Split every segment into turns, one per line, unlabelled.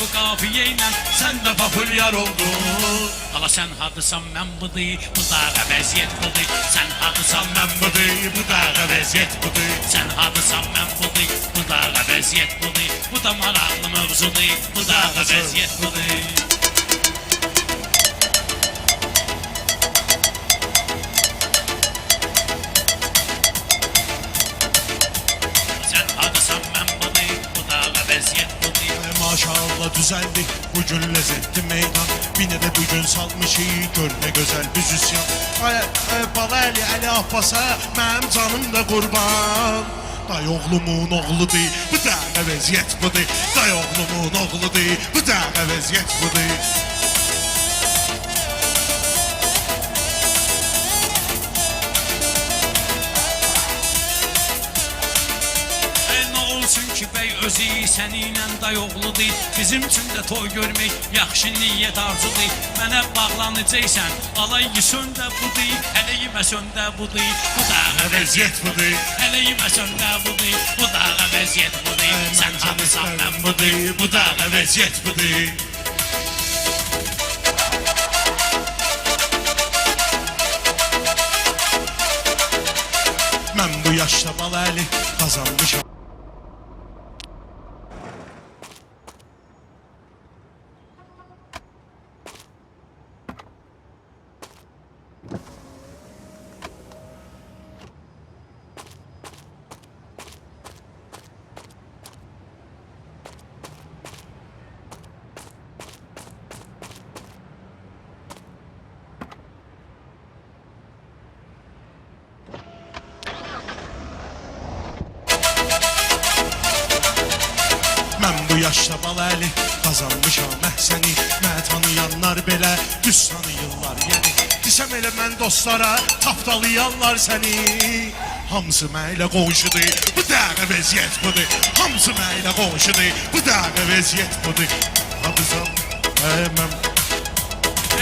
bu qafiyə ilə sən də populyar oldun. Ala sən hadısan mən budur, bu dağa vəziyyət budur. Sən hadısan mən budur, bu dağa vəziyyət budur. Sən hadısan mən budur, bu dağa vəziyyət budur. Bu da maraqlı mövzudur, bu dağa vəziyyət budur.
Maşallah düzeldi bugün lezzetli meydan. Yine de bugün salmışı gör ne güzel müzisyen. Bala Ali Abbas'a mənim canım da qurban. Day oğlumun oğludur, bu dağa vəziyyət budur. Day oğlumun oğludur, bu dağa vəziyyət budur.
Çünki bəy özü səninlə day oğludur. Bizim üçün də toy görmək yaxşı niyyət arzudur. Mənə bağlanacaqsan, alay söndə budur. Hələ yeməsən də budur, bu dağa vəziyyət budur. Hələ yeməsən də budur, bu dağa vəziyyət budur. Sən hamısan mən budur, bu dağa vəziyyət budur.
Mən bu yaşda Bala Ali qazanmışam. Mən bu yaşda Bala Ali qazanmışam əhsəni. Məni tanıyanlar belə düz tanıyırlar yəni. Desəm elə mən dostlara tapdalayarlar səni. Hamısı mənlə qonşudur, bu dağa vəziyyət budur. Hamısı mənlə qonşudur, bu dağa vəziyyət budur. Hadisam mən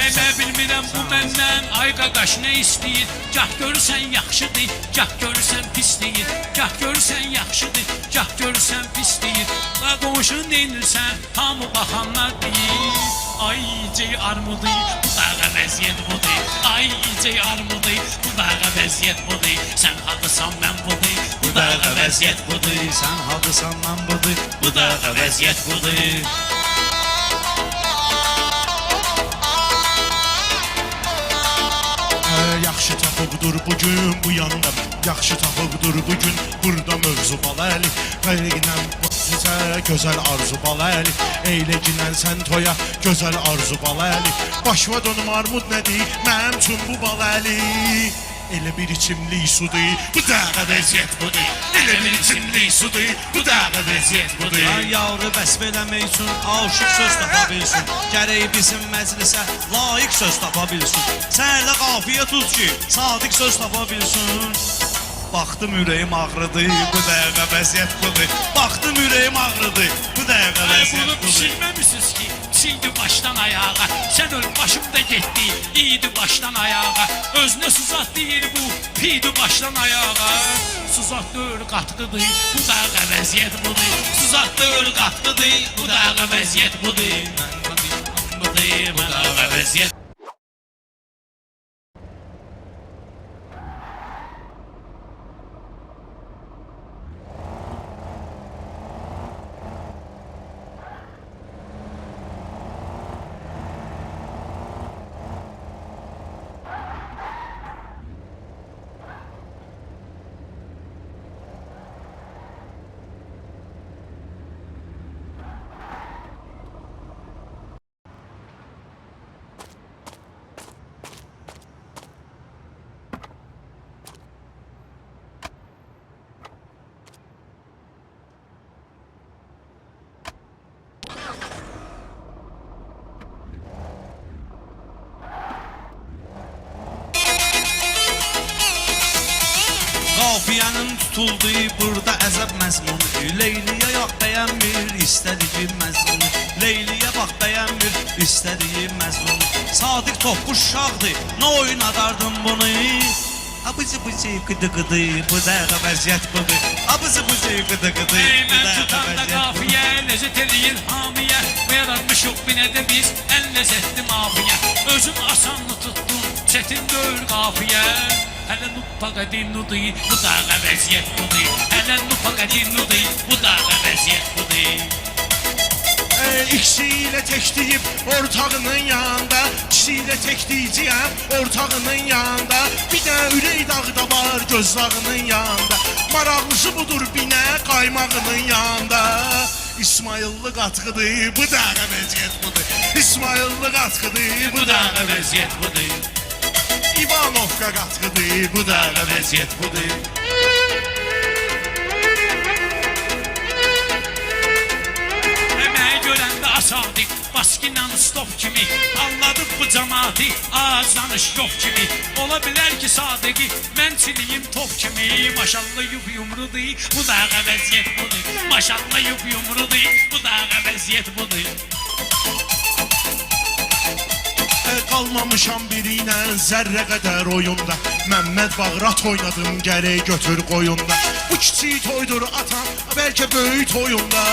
Elə bilmirəm bu məndən, ay qaqaş nə istəyir? Gah görürsən yaxşıdır, gah görürsən pisdir. Gah görürsən yaxşıdır, gah görürsən pisdir. La qonşu neynirsən, hamı baxanlar deyir. Ay icey armudur, bu dağa vəziyyət budur. Ay icey armudur, bu dağa vəziyyət budur. Sən haqlısan mən budur, bu dağa vəziyyət budur.
Sən haqlısan mən budur,
bu dağa vəziyyət budur.
Yaxşı tapıbdır bugün bu yanda. Yaxşı tapıbdır bugün burada mövzu Bala Ali. Qəyrindən sizə gözəl arzu Bala Ali. Eyləginən sən toya gözəl arzu Bala Ali. Başıma dönüm armud nədir mənim üçün bu Bala Ali. Elə bir içimlik sudur, bu dağa vəziyyət budur. Elə bir içimlik sudur, bu dağa vəziyyət budur.
Ay yavru vəsf eləmək üçün aşıq söz tapa bilsin. Gərək bizim məclisə layiq söz tapa bilsin. Sənlə qafiyə tut ki, sadiq söz tapa bilsin. Baxdım ürəyim ağrıdı, bu dağa vəziyyət budur. Baxdım ürəyim ağrıdı, bu dağa
Bunu
vəziyyət budur.
pişirməmişsiniz ki, sildi başdan ayağa. Sən öl başımda getdi, iyiydi başdan ayağa. Özünə suzat deyir bu, piydi başdan ayağa. Suzat deyil qatqıdır, bu dağa vəziyyət budur. Suzat deyil qatqıdır, bu dağa vəziyyət budur. Bu dağa vəziyyət.
Qafiyənin tutuldu burada əzəb məzmunu. Leyliyə yox bəyənmir istədiyi məzmunu. Leyliyə bax bəyənmir istədiyi məzmunu. Sadiq topuş uşaqdır, nə oynadardım bunu? Abıcı gıdı gıdı, bu da vəziyyət budur. Abıcı gıdı gıdı,
Ey
bu
mən
da
tutanda
vəziyyət budur.
qafiyə, lezzət eləyir hamiyə. Bu yaranmışıq binədə biz, ən ləzzətli mafiyə. Özüm asanlı tutdum, çətin deyil qafiyə. Hələ nupa qədinnudur, bu da vəziyyət budur. Hələ nupa qədinnudur, bu da vəziyyət budur.
İkisiyle tekleyip ortağının yanında, ikisiyle tekleyeceğim ortağının yanında. Bir de ürey dağda var gözlağının yanında. Maraqlısı budur bine qaymağının yanında. İsmailli qatkıdır, bu da vəziyyət budur. İsmailli qatkıdır, bu da
vəziyyət budur.
İvanovka qatkıdır, bu da vəziyyət budur.
Asadik, baskinan stop kimi anladık bu cemaati, ağızlanış yok kimi. Ola bilər ki sadiki, mən çiliyim top kimi. Maşallah yup yumrudur, bu da vəziyyət budur. Maşallah yup yumrudur, bu da vəziyyət budur.
Qalmamışam birine zərrə qədər oyunda. Məmməd Bağrat oynadım, gərək götür qoyunda. Bu kiçik toydur atam, bəlkə böyük toyunda.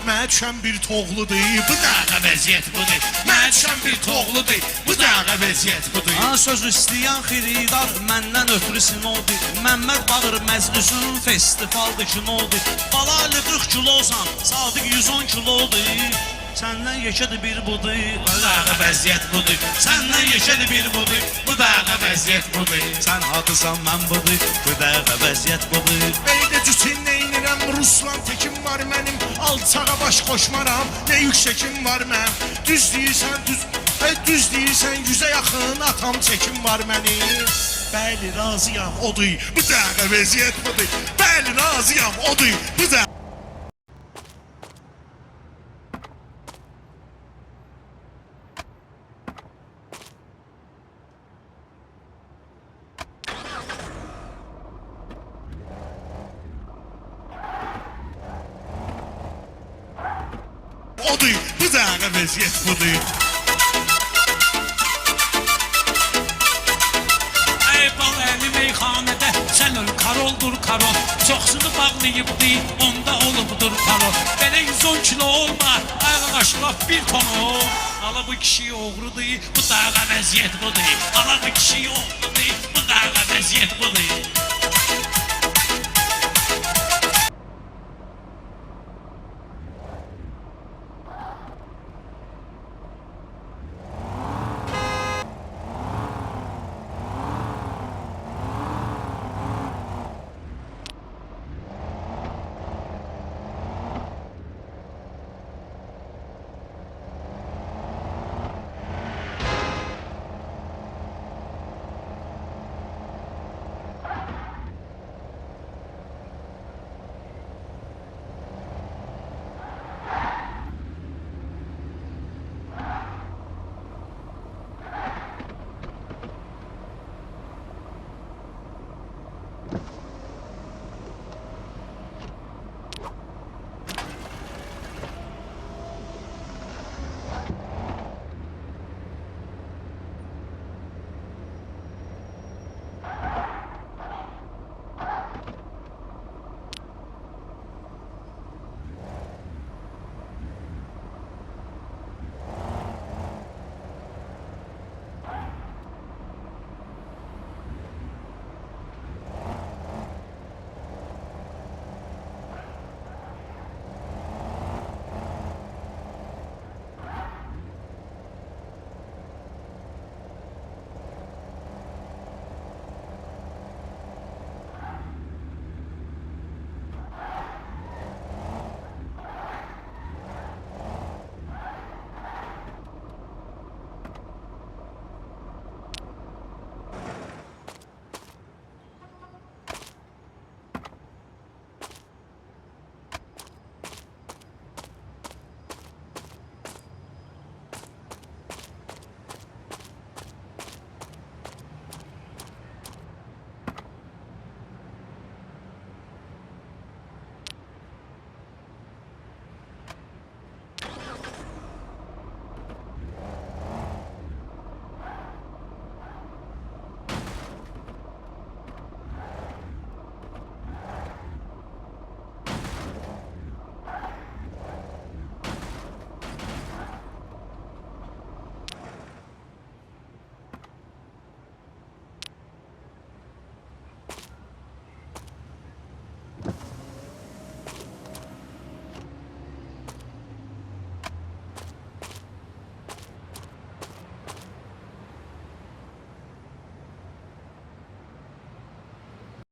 Mənə düşən bir toğludur, bu da vəziyyət budur. Mənə düşən bir toğludur, bu da vəziyyət budur.
Söz istəyən xiridar məndən ötürü sinoldur. Məmməd Bağır məclisun festivaldır kinodur. Balalı 40 kilosan, Sadiq 110 kilodur. Səndən yekədir bir budur, bu da vəziyyət budur. Səndən yekədir bir budur, bu da vəziyyət budur. Sən hatısan mən budur, bu da vəziyyət budur.
Beydə cütin neynirəm, Ruslan tekim var mənim. Alçağa baş qoşmaram, nə yüksəkim var mənim. Düz deyirsən, yüzə yaxın atam çəkim var mənim. Bəli, razıyam, odur, bu da vəziyyət budur. Bəli, razıyam, odur, bu da. Odur, bu da vəziyyət budur.
Ey bal əli meyxanədə, sən öl karoldur karol. Çoxsunu bağlayıbdı, onda olubdur parol. Belə 110 kilo olmar, ayğaş laf bir tonu. Ala bu kişi oğrudur, bu da vəziyyət budur. Ala bu kişi oğrudur, bu da vəziyyət budur.